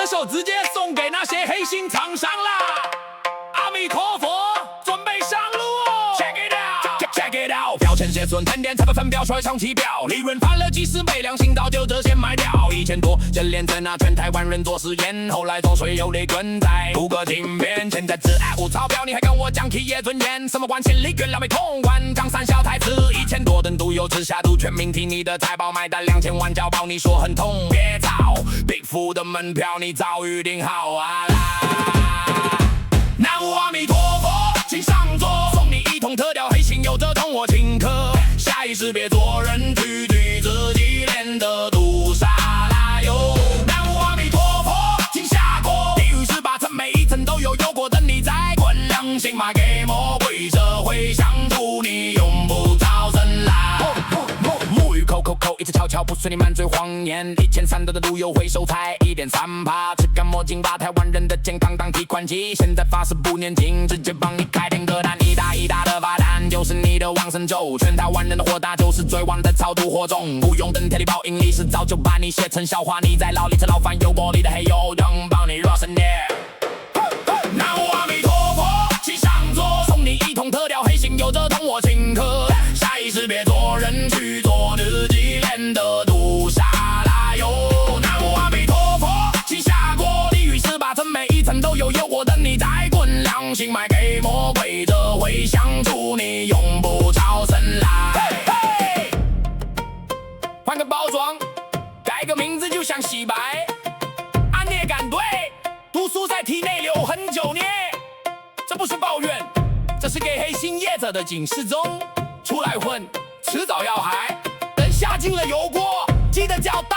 首直接送给那些黑心厂商啦！阿弥陀佛，准备上路哦 ！Check it out，check it out， 标签写损喷点，成本分表出来长期表，利润翻了几十倍，良心到就这先卖掉，1000多，这连着拿全台湾人做实验，后来做水有雷滚在图个镜片，现在只爱无钞票，你还跟我讲企业尊严？什么关千里原料没通关，张三小台词1000多吨都有直下毒，全民听你的财报买单2000万交保，你说很痛，别吵 ，Big Food 的门票你早预定好啊啦！南无阿弥陀佛，请上座，送你一桶特调黑心有这桶我请客，下意识别做人，去自己练的毒沙拉油。南无阿弥陀佛，请下锅，地狱18层每一层都有油锅等你再滚，良心卖给魔鬼，社会相助你永不招生啦。沐浴口，一直悄悄不随你满嘴谎言，1300多的路优惠收才1.3%，吃干抹净把台湾人的健康当提款机，现在发誓不念经，直接帮你开点歌单，一大的罚单就是你的往生咒，全台湾人的火大就是最旺的超度火种，不用等天地报应，历史早就把你写成笑话，你在牢里吃牢饭，有锅里的黑油能帮你热身点。南无阿弥陀佛，请上座，送你一桶特调黑心有这桶我请客，下意识别做人，去做自己练的毒沙拉油。南无阿弥陀佛，请下锅，地狱18层每一层都有油锅等你再滚，良心卖给魔鬼，这会相助你永不超生啦。换个包装，改个名字就像洗白，啊你也敢对？毒素在体内留很久呢，这不是抱怨，这是给黑心业者的警示钟。出来混，迟早要还。等下进了油锅，记得叫大